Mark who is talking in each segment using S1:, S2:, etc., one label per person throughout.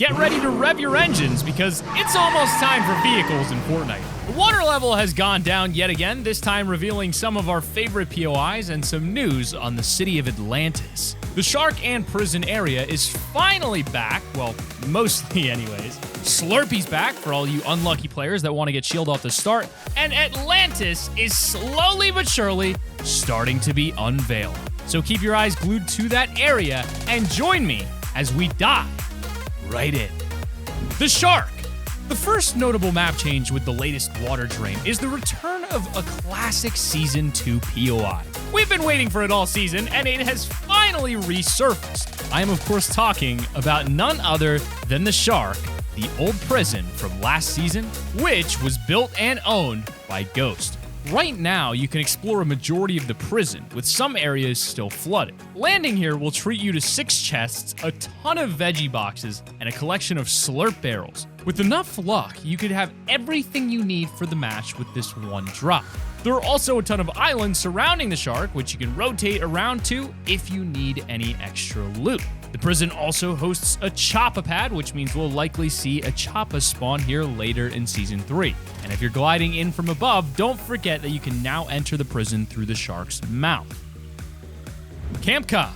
S1: Get ready to rev your engines because it's almost time for vehicles in Fortnite. The water level has gone down yet again, this time revealing some of our favorite POIs and some news on the city of Atlantis. The shark and prison area is finally back, well, mostly anyways. Slurpy's back for all you unlucky players that want to get shield off the start, and Atlantis is slowly but surely starting to be unveiled. So keep your eyes glued to that area and join me as we dive right in. The shark. The first notable map change with the latest water drain is the return of a classic Season 2 POI. We've been waiting for it all season, and it has finally resurfaced. I am of course talking about none other than the shark, the old prison from last season, which was built and owned by Ghost. Right now, you can explore a majority of the prison, with some areas still flooded. Landing here will treat you to 6 chests, a ton of veggie boxes, and a collection of slurp barrels. With enough luck, you could have everything you need for the match with this one drop. There are also a ton of islands surrounding the shark, which you can rotate around to if you need any extra loot. The prison also hosts a CHOPPA pad, which means we'll likely see a CHOPPA spawn here later in Season 3. And if you're gliding in from above, don't forget that you can now enter the prison through the shark's mouth. Camp Cod.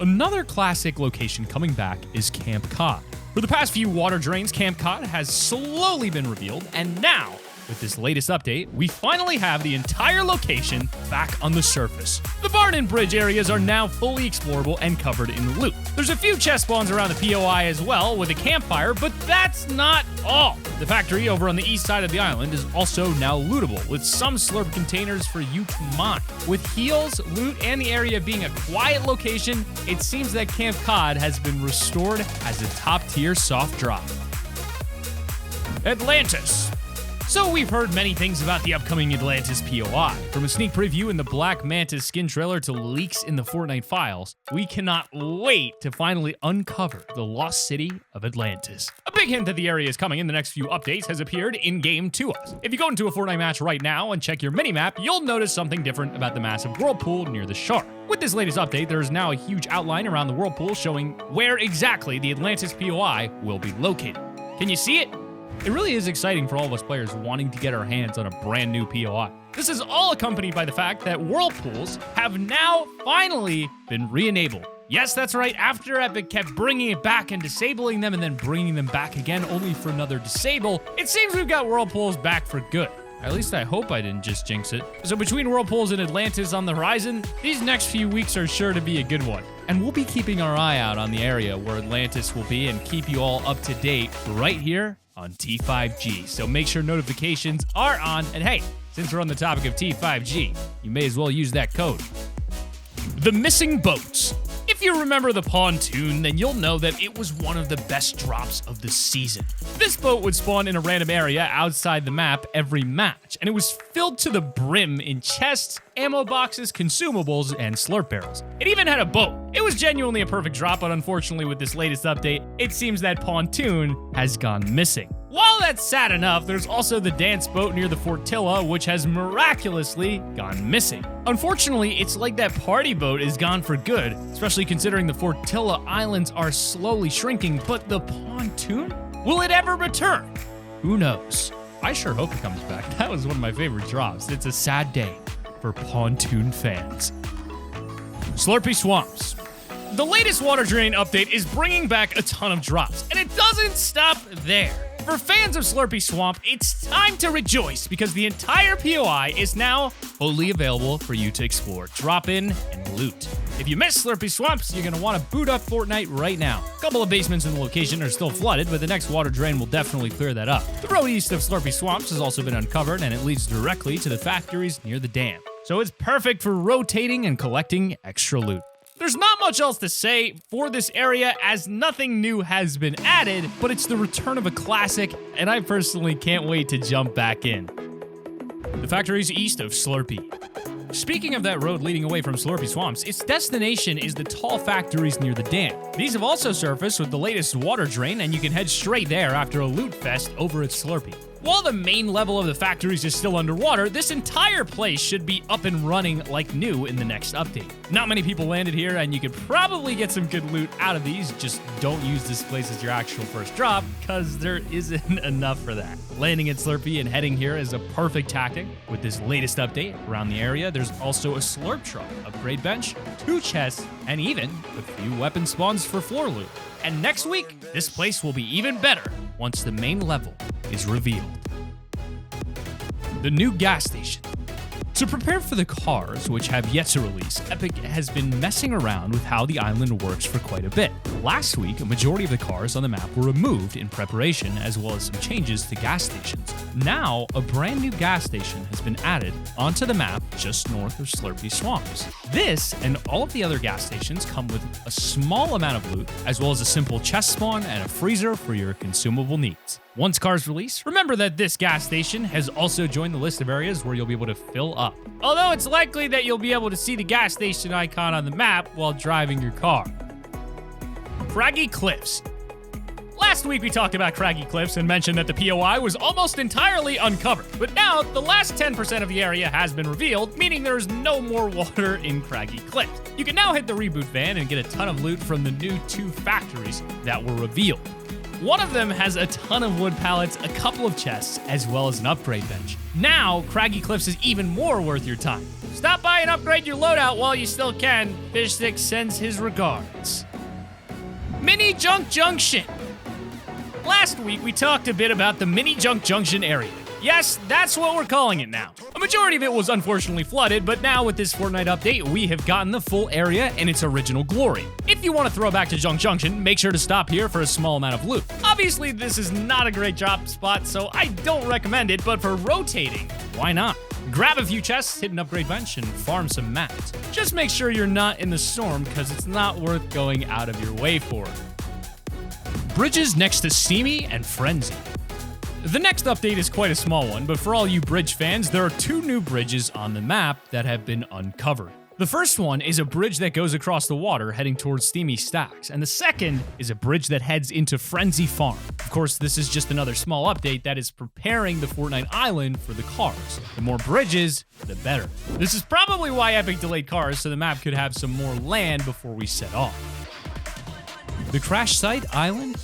S1: Another classic location coming back is Camp Cod. For the past few water drains, Camp Cod has slowly been revealed, and now, with this latest update, we finally have the entire location back on the surface. The barn and bridge areas are now fully explorable and covered in loot. There's a few chest spawns around the POI as well with a campfire, but that's not all. The factory over on the east side of the island is also now lootable, with some slurp containers for you to mine. With heals, loot, and the area being a quiet location, it seems that Camp Cod has been restored as a top-tier soft drop. Atlantis. So we've heard many things about the upcoming Atlantis POI. From a sneak preview in the Black Mantis skin trailer to leaks in the Fortnite files, we cannot wait to finally uncover the lost city of Atlantis. A big hint that the area is coming in the next few updates has appeared in-game to us. If you go into a Fortnite match right now and check your minimap, you'll notice something different about the massive whirlpool near the shark. With this latest update, there is now a huge outline around the whirlpool showing where exactly the Atlantis POI will be located. Can you see it? It really is exciting for all of us players wanting to get our hands on a brand new POI. This is all accompanied by the fact that whirlpools have now finally been re-enabled. Yes, that's right, after Epic kept bringing it back and disabling them and then bringing them back again only for another disable, it seems we've got whirlpools back for good. At least I hope I didn't just jinx it. So between whirlpools and Atlantis on the horizon, these next few weeks are sure to be a good one. And we'll be keeping our eye out on the area where Atlantis will be and keep you all up to date right here on T5G. So make sure notifications are on. And hey, since we're on the topic of T5G, you may as well use that code. The missing boats. If you remember the pontoon, then you'll know that it was one of the best drops of the season. This boat would spawn in a random area outside the map every match, and it was filled to the brim in chests, ammo boxes, consumables, and slurp barrels. It even had a boat. It was genuinely a perfect drop, but unfortunately with this latest update, it seems that pontoon has gone missing. While that's sad enough, there's also the dance boat near the Fortilla, which has miraculously gone missing. Unfortunately, it's like that party boat is gone for good, especially considering the Fortilla Islands are slowly shrinking, but the pontoon? Will it ever return? Who knows? I sure hope it comes back. That was one of my favorite drops. It's a sad day for pontoon fans. Slurpy Swamps. The latest water drain update is bringing back a ton of drops, and it doesn't stop there. For fans of Slurpy Swamp, it's time to rejoice because the entire POI is now fully available for you to explore, drop in, and loot. If you miss Slurpy Swamps, you're going to want to boot up Fortnite right now. A couple of basements in the location are still flooded, but the next water drain will definitely clear that up. The road east of Slurpy Swamps has also been uncovered, and it leads directly to the factories near the dam. So it's perfect for rotating and collecting extra loot. There's not much else to say for this area as nothing new has been added, but it's the return of a classic, and I personally can't wait to jump back in. The factories east of Slurpy. Speaking of that road leading away from Slurpy Swamps, its destination is the tall factories near the dam. These have also surfaced with the latest water drain, and you can head straight there after a loot fest over at Slurpy. While the main level of the factories is still underwater, this entire place should be up and running like new in the next update. Not many people landed here, and you could probably get some good loot out of these. Just don't use this place as your actual first drop, because there isn't enough for that. Landing at Slurpy and heading here is a perfect tactic. With this latest update around the area, there's also a slurp truck, upgrade bench, 2 chests, and even a few weapon spawns for floor loot. And next week, this place will be even better once the main level is revealed. The new gas station. To prepare for the cars, which have yet to release, Epic has been messing around with how the island works for quite a bit. Last week, a majority of the cars on the map were removed in preparation, as well as some changes to gas stations. Now, a brand new gas station has been added onto the map just north of Slurpy Swamps. This and all of the other gas stations come with a small amount of loot, as well as a simple chest spawn and a freezer for your consumable needs. Once cars release, remember that this gas station has also joined the list of areas where you'll be able to fill up. Although it's likely that you'll be able to see the gas station icon on the map while driving your car. Craggy Cliffs. Last week we talked about Craggy Cliffs and mentioned that the POI was almost entirely uncovered, but now the last 10% of the area has been revealed, meaning there's no more water in Craggy Cliffs. You can now hit the reboot van and get a ton of loot from the new 2 factories that were revealed. One of them has a ton of wood pallets, a couple of chests, as well as an upgrade bench. Now, Craggy Cliffs is even more worth your time. Stop by and upgrade your loadout while you still can. Fishstick sends his regards. Mini Junk Junction. Last week, we talked a bit about the Mini Junk Junction area. Yes, that's what we're calling it now. A majority of it was unfortunately flooded, but now with this Fortnite update, we have gotten the full area in its original glory. If you want to throw back to Junk Junction, make sure to stop here for a small amount of loot. Obviously, this is not a great drop spot, so I don't recommend it, but for rotating, why not? Grab a few chests, hit an upgrade bench, and farm some mats. Just make sure you're not in the storm, because it's not worth going out of your way for. Bridges next to Steamy and Frenzy. The next update is quite a small one, but for all you bridge fans, there are 2 new bridges on the map that have been uncovered. The first one is a bridge that goes across the water heading towards Steamy Stacks, and the second is a bridge that heads into Frenzy Farm. Of course, this is just another small update that is preparing the Fortnite island for the cars. The more bridges, the better. This is probably why Epic delayed cars, so the map could have some more land before we set off. The crash site island?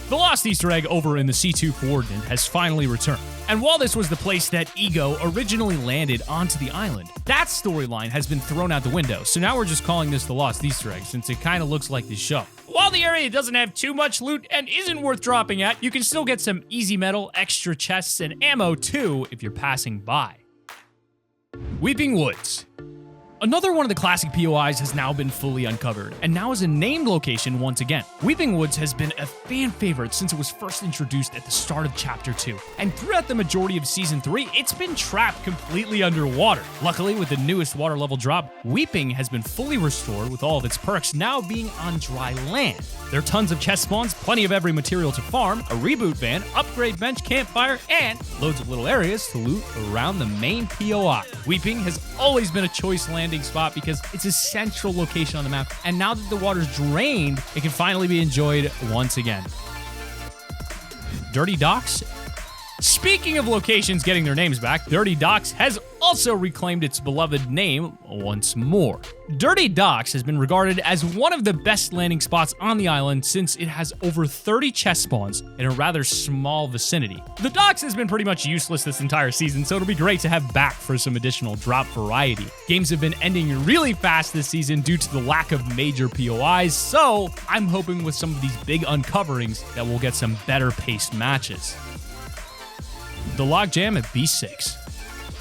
S1: The lost Easter egg over in the C2 coordinate has finally returned. And while this was the place that Ego originally landed onto the island, that storyline has been thrown out the window, so now we're just calling this the lost Easter egg since it kind of looks like the show. While the area doesn't have too much loot and isn't worth dropping at, you can still get some easy metal, extra chests, and ammo too if you're passing by. Weeping Woods. Another one of the classic POIs has now been fully uncovered, and now is a named location once again. Weeping Woods has been a fan favorite since it was first introduced at the start of Chapter 2, and throughout the majority of Season 3, it's been trapped completely underwater. Luckily, with the newest water level drop, Weeping has been fully restored with all of its perks now being on dry land. There are tons of chest spawns, plenty of every material to farm, a reboot van, upgrade bench, campfire, and loads of little areas to loot around the main POI. Weeping has always been a choice landing spot because it's a central location on the map, and now that the water's drained, it can finally be enjoyed once again. Dirty Docks? Speaking of locations getting their names back, Dirty Docks has also reclaimed its beloved name once more. Dirty Docks has been regarded as one of the best landing spots on the island since it has over 30 chest spawns in a rather small vicinity. The docks has been pretty much useless this entire season, so it'll be great to have back for some additional drop variety. Games have been ending really fast this season due to the lack of major POIs, so I'm hoping with some of these big uncoverings that we'll get some better paced matches. The LOGJAM at B6.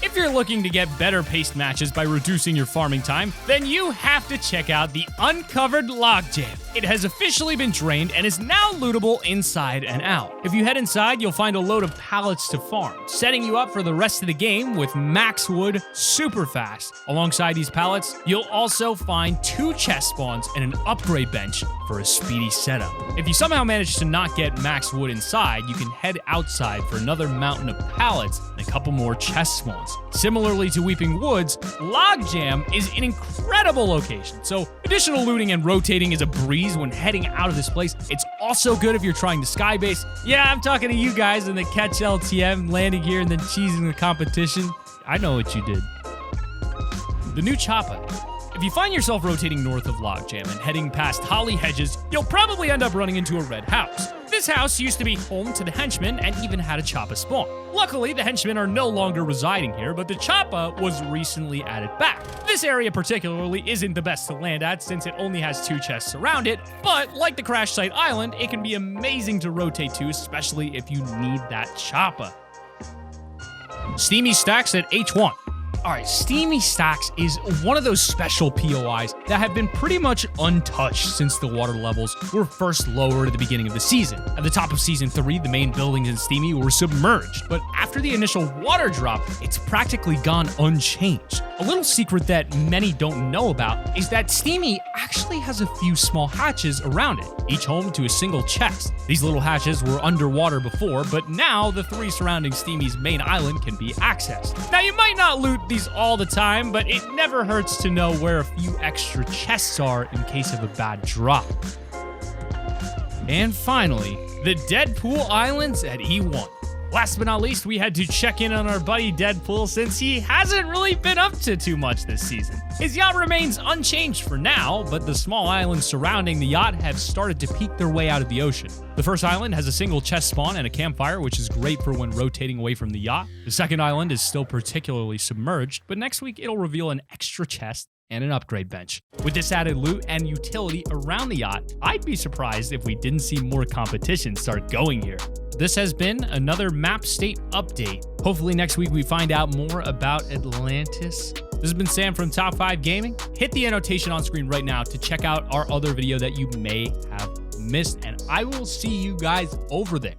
S1: If you're looking to get better paced matches by reducing your farming time, then you have to check out the uncovered LOGJAM. It has officially been drained and is now lootable inside and out. If you head inside, you'll find a load of pallets to farm, setting you up for the rest of the game with max wood super fast. Alongside these pallets, you'll also find 2 chest spawns and an upgrade bench for a speedy setup. If you somehow manage to not get max wood inside, you can head outside for another mountain of pallets and a couple more chest spawns. Similarly to Weeping Woods, LOGJAM is an incredible location, so additional looting and rotating is a breeze breeze when heading out of this place. It's also good if you're trying to skybase. Yeah, I'm talking to you guys in the catch LTM, landing here and then cheesing the competition. I know what you did. The new CHOPPA. If you find yourself rotating north of LOGJAM and heading past holly hedges, you'll probably end up running into a red house. This house used to be home to the henchmen and even had a CHOPPA spawn. Luckily, the henchmen are no longer residing here, but the CHOPPA was recently added back. This area particularly isn't the best to land at since it only has 2 chests around it, but like the crash site island, it can be amazing to rotate to, especially if you need that CHOPPA. Steamy stacks at H1. Alright, Steamy Stacks is one of those special POIs that have been pretty much untouched since the water levels were first lowered at the beginning of the season. At the top of Season 3, the main buildings in Steamy were submerged, but after the initial water drop, it's practically gone unchanged. A little secret that many don't know about is that Steamy actually has a few small hatches around it, each home to a single chest. These little hatches were underwater before, but now the 3 surrounding Steamy's main island can be accessed. Now, you might not loot these all the time, but it never hurts to know where a few extra chests are in case of a bad drop. And finally, the DEADPOOL Islands at E1. Last but not least, we had to check in on our buddy Deadpool since he hasn't really been up to too much this season. His yacht remains unchanged for now, but the small islands surrounding the yacht have started to peek their way out of the ocean. The first island has a single chest spawn and a campfire, which is great for when rotating away from the yacht. The second island is still particularly submerged, but next week it'll reveal an extra chest and an upgrade bench. With this added loot and utility around the yacht, I'd be surprised if we didn't see more competition start going here. This has been another map state update. Hopefully next week we find out more about Atlantis. This has been Sam from Top 5 Gaming. Hit the annotation on screen right now to check out our other video that you may have missed, and I will see you guys over there.